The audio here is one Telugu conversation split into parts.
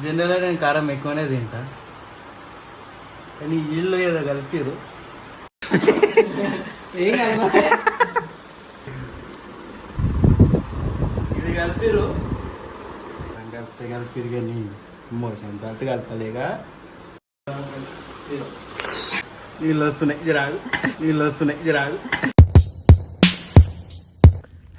జనరల్గా నేను కారం ఎక్కువనే తింటా, కానీ వీళ్ళు ఏదో కలిపారు. ఏం కాదు, ఇది కలిపారు కలిపి కానీ మోషన్స్ అట్టు కలపలేగా. నీళ్ళు వస్తున్నాయి జరాగు.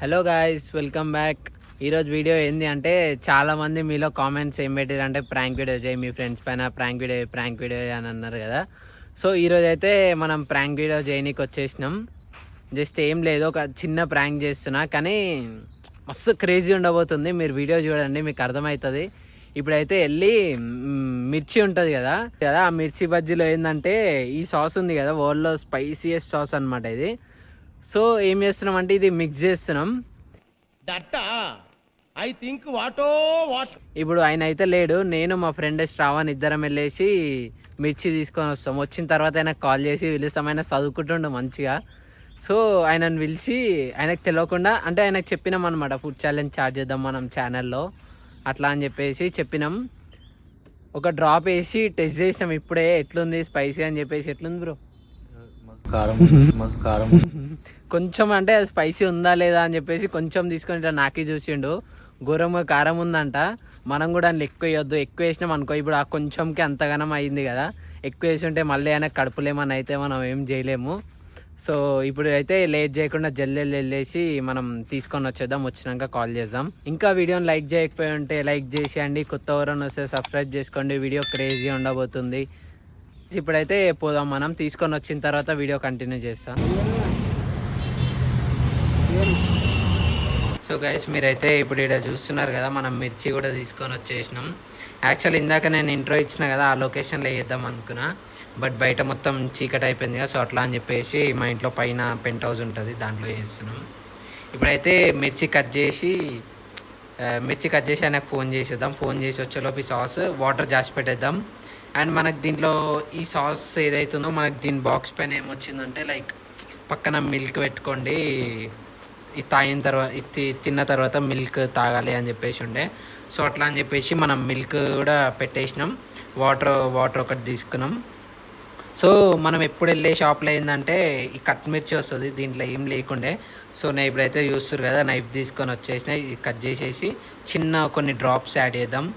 Hello guys, welcome back. ఈరోజు వీడియో ఏంది అంటే, చాలామంది మీలో కామెంట్స్ ఏం పెట్టారు అంటే ప్రాంక్ వీడియో చేయి మీ ఫ్రెండ్స్ పైన, ప్రాంక్ వీడియో అని అన్నారు కదా. సో ఈరోజు అయితే మనం ప్రాంక్ వీడియో చేయనీకి వచ్చేసినాం. జస్ట్ ఏం లేదు, ఒక చిన్న ప్రాంక్ చేస్తున్నా, కానీ మస్తు క్రేజీ ఉండబోతుంది. మీరు వీడియో చూడండి, మీకు అర్థమవుతుంది. ఇప్పుడైతే వెళ్ళి మిర్చి ఉంటుంది కదా, ఆ మిర్చి బజ్జీలో ఏంటంటే ఈ సాస్ ఉంది కదా, వరల్డ్లో స్పైసియస్ట్ సాస్ అనమాట ఇది. సో ఏం చేస్తున్నాం అంటే ఇది మిక్స్ చేస్తున్నాం. ఇప్పుడు ఆయన అయితే లేడు, నేను మా ఫ్రెండ్ శ్రావణ్ ఇద్దరం వెళ్ళేసి మిర్చి తీసుకొని వస్తాం. వచ్చిన తర్వాత ఆయనకు కాల్ చేసి పిలుస్తాం. ఆయన చదువుకుంటుండు మంచిగా. సో ఆయనను పిలిచి ఆయనకు తెలియకుండా అంటే ఆయనకు చెప్పినాం అనమాట, ఫుడ్ ఛాలెంజ్ స్టార్ట్ చేద్దాం మనం ఛానల్లో అట్లా అని చెప్పేసి చెప్పినాం. ఒక డ్రాప్ వేసి టెస్ట్ చేసినాం ఇప్పుడే, ఎట్లుంది స్పైసీ అని చెప్పేసి. ఎట్లుంది బ్రో? కారం కొంచెం అంటే అది స్పైసీ ఉందా లేదా అని చెప్పేసి కొంచెం తీసుకొని ఇట్లా నాకి చూసిండు. ఘోరంగా కారం ఉందంట. మనం కూడా అందులో ఎక్కువ వేయొద్దు, ఎక్కువ వేసినాం అనుకో ఇప్పుడు ఆ కొంచెంకి అంతగానం అయింది కదా, ఎక్కువ వేసి ఉంటే మళ్ళీ అయినా కడుపులేమని అయితే మనం ఏం చేయలేము. సో ఇప్పుడు అయితే లేట్ చేయకుండా జల్దీ వెళ్ళేసి మనం తీసుకొని వచ్చేద్దాం. వచ్చినాక కాల్ చేద్దాం. ఇంకా వీడియోని లైక్ చేయకపోయి ఉంటే లైక్ చేసేయండి, కొత్త ఎవరైనా వస్తే సబ్స్క్రైబ్ చేసుకోండి. వీడియో క్రేజీ ఉండబోతుంది. ఇప్పుడైతే పోదాం, మనం తీసుకొని వచ్చిన తర్వాత వీడియో కంటిన్యూ చేస్తాం. సో గైస్, మీరైతే ఇప్పుడు ఇక్కడ చూస్తున్నారు కదా, మనం మిర్చి కూడా తీసుకొని వచ్చేసినాం. యాక్చువల్లీ ఇందాక నేను ఇంట్రో ఇచ్చిన కదా, ఆ లొకేషన్లో వేద్దాం అనుకున్నా, బట్ బయట మొత్తం చీకటి అయిపోయింది కదా, సో అట్లా అని చెప్పేసి మా ఇంట్లో పైన పెంట్ హౌస్ ఉంటుంది, దాంట్లో వేస్తున్నాం. ఇప్పుడైతే మిర్చి కట్ చేసి ఆయనకు ఫోన్ చేసేద్దాం. ఫోన్ చేసి వచ్చేలోపు సాస్ వాటర్ జాసి పెట్టేద్దాం. అండ్ మనకు దీంట్లో ఈ సాస్ ఏదైతుందో మనకు దీని బాక్స్ పైన ఏమొచ్చిందంటే లైక్ పక్కన మిల్క్ పెట్టుకోండి, ఇది తాగిన తర్వాత ఇది తిన్న తర్వాత మిల్క్ తాగాలి అని చెప్పేసి ఉండే. సో అట్లా అని చెప్పేసి మనం మిల్క్ కూడా పెట్టేసినాం. వాటర్ ఒకటి తీసుకున్నాం. సో మనం ఎప్పుడు వెళ్ళే షాప్లో ఏంటంటే ఈ కట్ మిర్చి వస్తుంది, దీంట్లో ఏం లేకుండే. సో నేను ఇప్పుడైతే చూస్తారు కదా, నైఫ్ తీసుకొని వచ్చేసిన ఇది కట్ చేసేసి చిన్న కొన్ని డ్రాప్స్ యాడ్ చేద్దాం.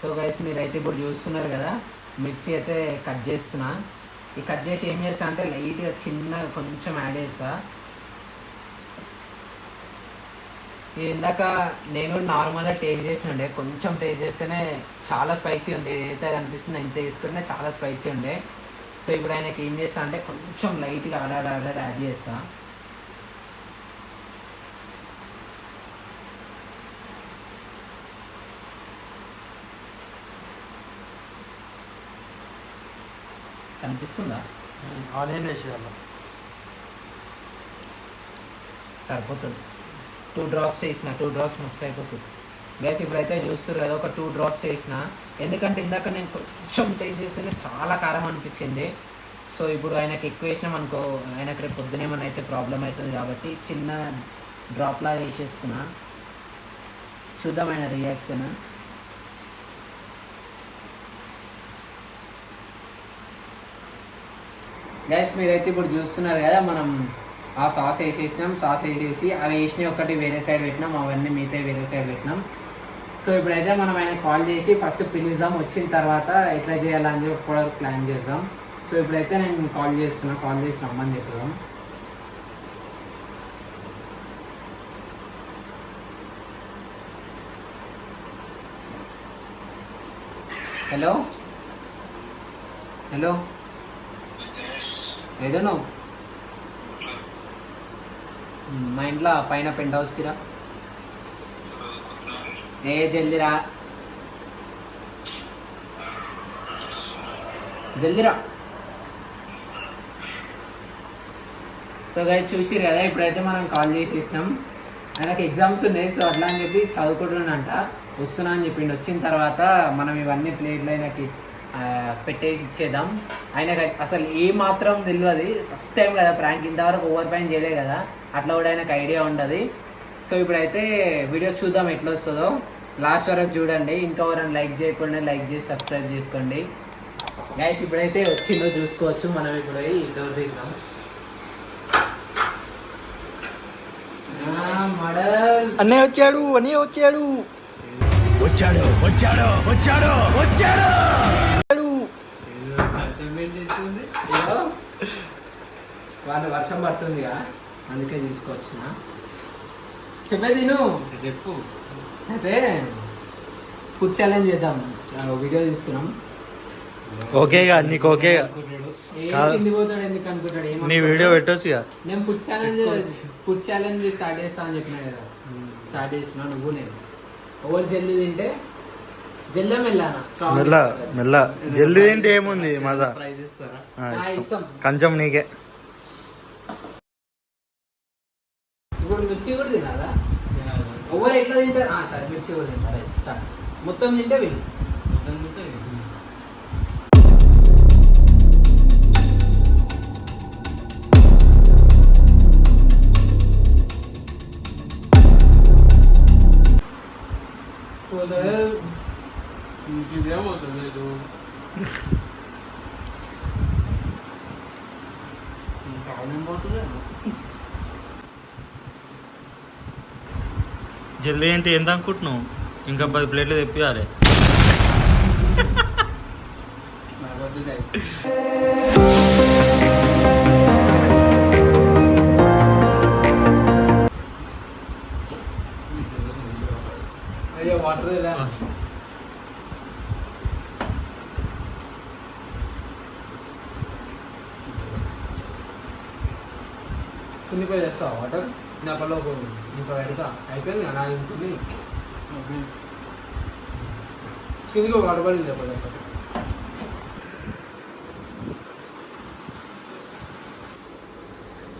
సో గైస్, మీరైతే ఇప్పుడు చూస్తున్నారు కదా, మిర్చి అయితే కట్ చేస్తున్నా. ఈ కట్ చేసి ఏం చేస్తా అంటే లైట్గా చిన్న కొంచెం యాడ్ చేస్తా. ఇది ఇందాక నేను నార్మల్గా టేస్ట్ చేసినండే, కొంచెం టేస్ట్ చేస్తేనే చాలా స్పైసీ ఉంది. ఏదైతే కనిపిస్తుందో ఇంత తీసుకుంటే చాలా స్పైసీ ఉండే. సో ఇప్పుడు ఆయనకి ఏం చేస్తా అంటే కొంచెం లైట్గా ఆడాడ యాడ్ చేస్తా. కనిపిస్తుందా? ఆనియన్ వేసేయాలి, సరిపోతుంది. 2 డ్రాప్స్ వేసిన, 2 డ్రాప్స్ మస్తు అయిపోతుంది. గ్యాస్ ఇప్పుడైతే చూస్తారు కదా, ఒక 2 డ్రాప్స్ వేసిన, ఎందుకంటే ఇందాక నేను కొంచెం టేస్ట్ చేస్తేనే చాలా కారం అనిపించింది. సో ఇప్పుడు ఆయనకి ఎక్కువ వేసినాం అనుకో, ఆయనకు రేపు పొద్దునేమన్నా అయితే ప్రాబ్లం అవుతుంది కాబట్టి చిన్న డ్రాప్లా వేసేస్తున్నా. చూద్దాం ఆయన రియాక్షన్. గైస్, మీరైతే ఇప్పుడు చూస్తున్నారు కదా, మనం ఆ సాస్ వేసేసినాం. సాస్ వేసేసి అవి వేసినవి ఒకటి వేరే సైడ్ పెట్టినాం, అవన్నీ మిగతా వేరే సైడ్ పెట్టినాం. సో ఇప్పుడైతే మనం ఆయన కాల్ చేసి ఫస్ట్ పిలుద్దాం, వచ్చిన తర్వాత ఎట్లా చేయాలని చెప్పి కూడా ప్లాన్ చేద్దాం. సో ఇప్పుడైతే నేను కాల్ చేస్తున్నా, కాల్ చేసి రమ్మని చెప్దాం. హలో హలో, ఏదోనో మా ఇంట్లో పైన పెంట్ హౌస్కి రా. జల్దీరా జల్దీరా. సో గైస్, చూసిరు కదా, ఇప్పుడైతే మనం కాల్ చేసేసినాం. ఆయనకు ఎగ్జామ్స్ ఉన్నాయి, సో అట్లా అని చెప్పి చదువుకుంటున్నానంట. వస్తున్నా అని చెప్పిండు. వచ్చిన తర్వాత మనం ఇవన్నీ ప్లేట్లు ఆయనకి పెట్టేసి ఇచ్చేద్దాం. ఆయనకు అసలు ఏ మాత్రం తెలియదు, ఫస్ట్ టైం కదా ప్రాంక్, ఇంతవరకు ఓవర్ ప్రాంక్ చేయలేదు కదా, అట్లా కూడా ఆయనకు ఐడియా ఉండదు. సో ఇప్పుడైతే వీడియో చూద్దాం ఎట్లా వస్తుందో. లాస్ట్ వరకు చూడండి. ఇంకా ఎవరైనా లైక్ చేయకుండా లైక్ చేసి సబ్స్క్రైబ్ చేసుకోండి గైస్. ఇప్పుడైతే వచ్చిందో చూసుకోవచ్చు. మనం ఇప్పుడు డోర్ తీసాం. మోడల్ అన్నయ్య వచ్చాడు వచ్చాడు వచ్చాడు వచ్చాడు వచ్చాడు వాళ్ళు వర్షం పడుతుందిగా అందుకే తీసుకొచ్చిన. చెప్పే తిను చెప్పు. అయితే ఫుడ్ ఛాలెంజ్ చేద్దాం. వీడియో తీస్తున్నాం. ఓకేగా నీకు ఓకేగా కింది పోతాడు ఎందుకు అనుకుంటాడు. నీ వీడియో పెట్టొచ్చుగా. నేను ఫుడ్ ఛాలెంజ్ స్టార్ట్ చేస్తా అని చెప్పినా కదా. స్టార్ట్ చేస్తున్నా నువ్వు నేను. ఎవరు జల్దీ తింటే జల్లా మెల్ల జల్దీ తింటే ఏముంది మజా. ప్రైజ్ ఇస్తారా? ఇస్తాం. కొంచెం నీకే. ఇప్పుడు మిర్చి కూడా తినాలా? ఎవరు ఎట్లా తింటారు? సరే మిర్చి కూడా తింటారు. స్టార్ట్. మొత్తం తింటే విను. మొత్తం తింటే ఇదేమవుతుంది. జల్దీ ఏంటి ఎంత అనుకుంటున్నావు? ఇంకా 10 ప్లేట్లు తెప్పియాలి. అయ్యో వాటర్ లేదా? కింది పోయి చేస్తావా వాటర్? నాకలో ఇంకా పెడతా. అయిపోయింది అలా ఉంటుంది. కిందికి వాటర్ పడింది చెప్పండి.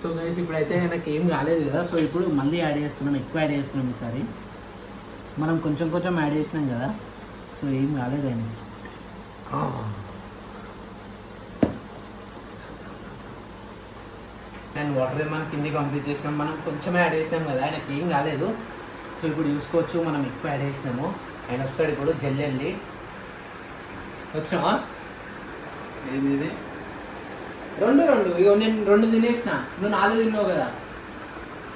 సో గైస్ ఇప్పుడైతే నాకు ఏం కాలేదు కదా. సో ఇప్పుడు మళ్ళీ యాడ్ చేస్తున్నాం. ఎక్కువ యాడ్ చేస్తున్నాం ఈసారి. మనం కొంచెం కొంచెం యాడ్ చేసినాం కదా. సో ఏం కాలేదండి. నేను వాటర్ మనం కిందికి కంప్లీట్ చేసినాం. మనం కొంచెం యాడ్ చేసినాం కదా. ఆయనకి ఏం కాలేదు. సో ఇప్పుడు చూసుకోవచ్చు మనం ఎక్కువ యాడ్ చేసినాము. ఆయన వస్తాడు ఇప్పుడు. జల్లి వచ్చినావా? ఏంది ఇది? రెండు ఇక నేను 2 తినేసిన. నువ్వు 4 తిన్నావు కదా.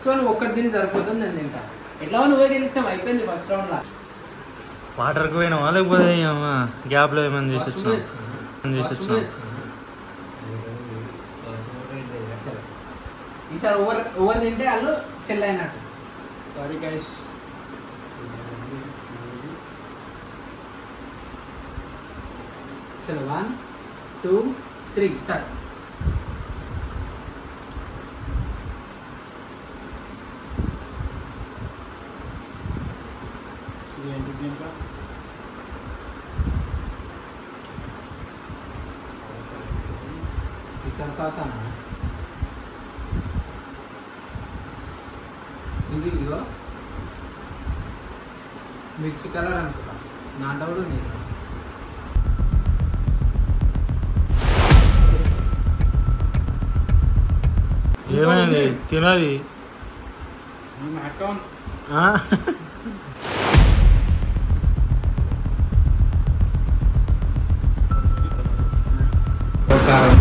సో నువ్వు ఒక్కటి తిని సరిపోతుంది. నేను తింటా. ఎట్లా నువ్వే గెలిచినావు. అయిపోయింది ఫస్ట్ రౌండ్లో. వాటర్కి పోయినావా లేకపోతే గ్యాప్లో ఏమైనా చేసి వచ్చినా? ఈసారి ఓవర్ తింటే వాళ్ళు చెల్లైనట్టు. Sorry guys. చలో 1 2 3 స్టార్ట్. ఏంటి దీంట్లో? చికెన్ సాస్ అన్న ఇది. ఇగో మిర్చి కలర్ అనుకుంటా. దాంట్లో కూడా నేను ఏమైంది తినది? అకౌంట్ కారం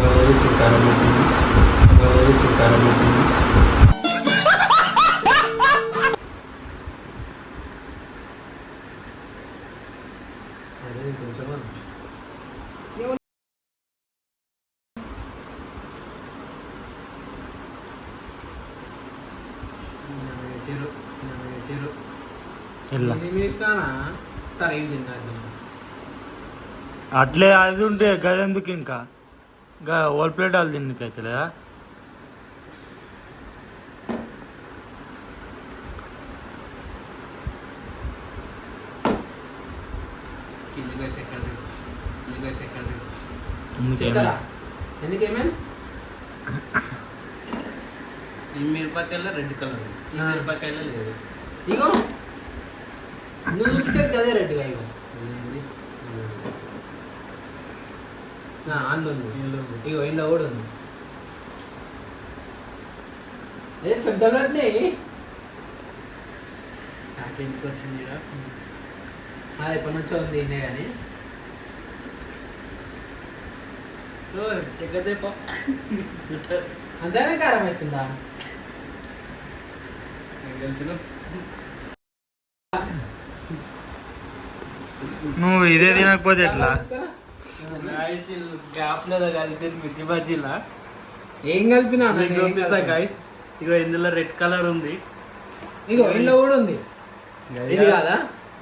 సరే ఏం తిన్నాను అట్లే అది ఉంటే గదెందుకు ఇంకా ఓల్ ప్లేట్ వాళ్ళు తిన్నకైతే లేదా? ఎందుకేమైనా ఈ మిరపకాయల రెడ్ కలర్, ఈ మిరపకాయల లేదు. ఇగో నువ్వు చూపించేది అదే రెడ్గా. ఇగో అందులో ఉంది. ఇగో ఇంట్లో కూడా ఉంది. అదే చెడ్డలన్నీ ఎందుకు వచ్చింది ఇక? అది ఎప్పటి నుంచో ఉంది తినే కానీ ఓ, చక్కెర తెప్ప. అంతేనే కారం అవుతుందా? ఏం కలిపినావు? నువ్వు ఇదే తినకపోతే ఎట్లా? Guys, వీళ్ళు గ్యాప్ లేదా కలిపి మిర్చి బజ్జీలా ఏం కలిపినా అన్న, మీకు నేను ఏం చూపిస్తా కలిపినా? గైస్. ఇగో ఇందులో రెడ్ కలర్ ఉంది. ఇగో ఇంట్లో కూడా ఉంది. ఇది కాదా?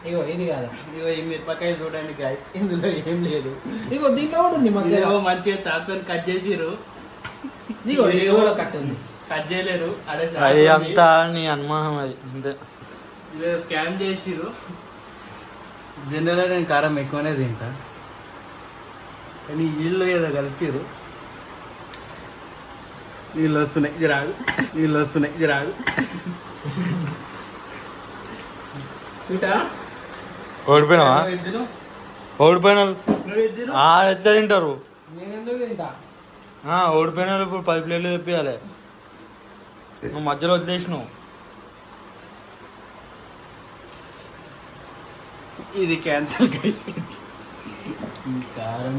ఇగో ఇది కాదా? ఇగో ఈ మిరపకాయ చూడండి గైస్, ఇందులో ఏం లేదు. ఇగో దీంట్లో కూడా ఉంది మధ్యలో. ఇదేమో మంచిగా చాకుతో కట్ చేసిరు. ఇగో ఇది కూడా కట్ ఉంది. కట్ చేయలేరు. అదే అది అంతా నీ అనుమానం అది అంతే. ఇదే స్కామ్ చేసిరు. జనరల్గా నేను కారం ఎక్కువనే తింటా, కానీ వీళ్ళు ఏదో కలిపిరు. నీళ్ళు వస్తున్నాయి జిరాగు, నీళ్ళు వస్తున్నాయి జిరాగు. చూటా ఓడిపోయినావా? నువ్వు ఇది తిను. ఓడిపోయిన వాళ్ళు నువ్వు ఇది తిను. ఎట్లా తింటారు? నేను ఎందుకు తింటా? ఓడిపోయిన వాళ్ళు ఇప్పుడు 10 ప్లేట్లు తెప్పియాలి. నువ్వు మధ్యలో వదిలేసినావు. ఇది క్యాన్సల్ గైస్. కారం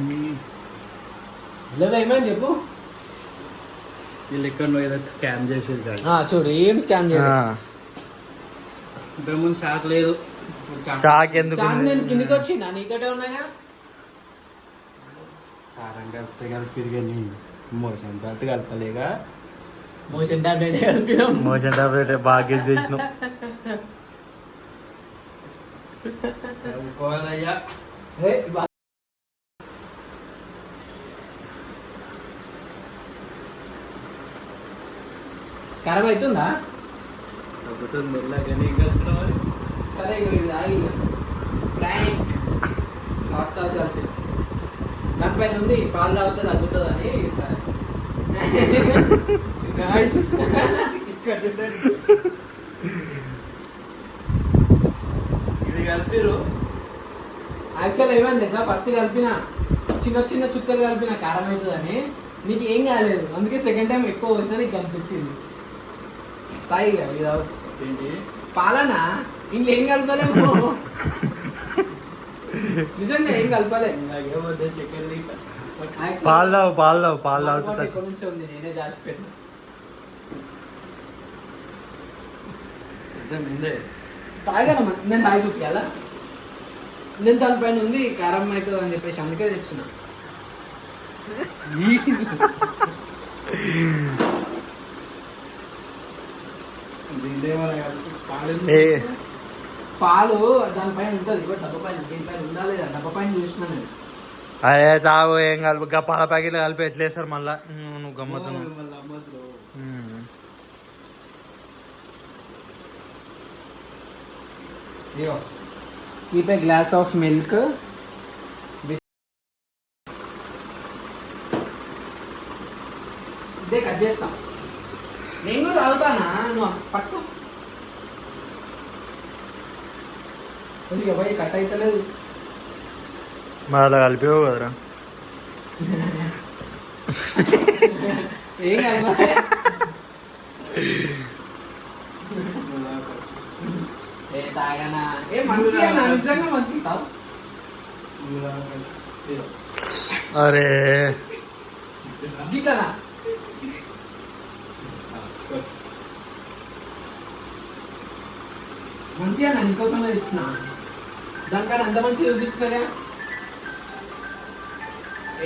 లేదా ఏమని చెప్పు. వీళ్ళు ఎక్కడ ఏదో స్కామ్ చేసేది కాదు. చూడు ఏం స్కామ్ చేయలేదు. ఇంతకుముందు షాక్ లేదు. షాక్ ఎందుకు? నేను కిందికి వచ్చినా నీతోటే ఉన్నాగా. కారం కలిపితే కలిపి కానీ మోషన్ సాల్ట్ కలపలేగా. మోషన్ టాబ్లెట్ కలిపినాం. మోషన్ టాబ్లెట్ బాగా చేసినావు. కలుపుకోవాలయ్యా. కారం అవుతుందా? తగ్గుతుంది మెల్లగానే కలుపుకోవాలి. సరే ఇగో ఇది ఆగి ఫ్రాంక్ హాట్ సాస్ కలిపి దానిపైన ఉంది పాలు తాగితే తగ్గుతుంది అని. Guys, ఇక్కడ చూడండి. ఇది కలిపిరు. యాక్చువల్ ఏమైంది సార్, ఫస్ట్ కలిపిన చిన్న చిన్న చుక్కలు కలిపిన కారం అవుతుందని. నీకు ఏం కాలేదు, అందుకే సెకండ్ టైం ఎక్కువ వచ్చినా నీకు కనిపించింది. తాయి ఇది ఏంటి? పాలనా ఇంట్లో ఏం కలపలేము. నిజంగా ఏం కలపలే. నాకేమొద్దు చక్కెర తీట. పాలు తాగుతా. ఎక్కడి నుంచి ఉంది, నేనే జాస్తి పెట్టిన. అర్థం ఉందే. తాగాను నేను తాగి చూపించాలా? నేను దానిపైన ఉంది కారం అవుతుంది అని చెప్పేసి అందుకే తెచ్చిన. పాలు దానిపైన ఉంటుంది, ఇప్పుడు డబ్బా పైన దీనిపైన ఉందా లేదా డబ్బా పైన చూసిన నేను. అదే తాగు ఏం కలిపి పాల ప్యాకెట్లు కలిపి ఎట్లేస్తారు మళ్ళా? నువ్వు గమ్మతున్నావు. ఇగో keep a glass of milk ఇదే కట్ చేస్తాం. నేను కూడా తాగుతానా, నువ్వు పట్టు. పోయి కట్ అవుతలేదు. మరి అలా కలిపేవు కదరా. ఏం కలపాలి? ఏ తాగానా? ఏ మంచిగా నిజంగా మంచిగా తాగు. ఇదిగో. అరే గిట్లనా? మంచిగా నీకోసం ఇచ్చిన దానికన్నా అంత మంచిగా చూపించినగా.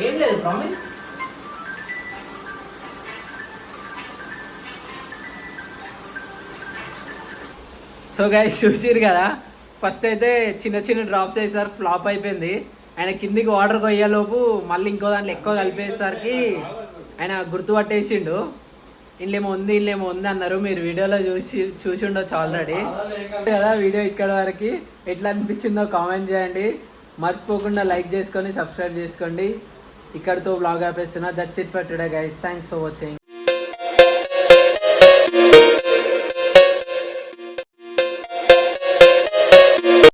ఏం లేదు ప్రామిస్. సో గైస్ చూసిరు కదా, ఫస్ట్ అయితే చిన్న చిన్న డ్రాప్స్ వేసేసరికి ఫ్లాప్ అయిపోయింది. ఆయన కిందికి వాటర్ కొయ్యేలోపు మళ్ళీ ఇంకో దాంట్లో ఎక్కువ కలిపేసరికి ఆయన గుర్తుపట్టేసిండు. ఇల్లేమో ఉంది అన్నారు. మీరు వీడియోలో చూసి ఉండొచ్చు ఆల్రెడీ కదా. వీడియో ఇక్కడ వరకు ఎట్లా అనిపించిందో కామెంట్ చేయండి. మర్చిపోకుండా లైక్ చేసుకొని సబ్స్క్రైబ్ చేసుకోండి. ఇక్కడితో బ్లాగ్ ఆపేస్తున్నా. That's it for today guys. Thanks for watching.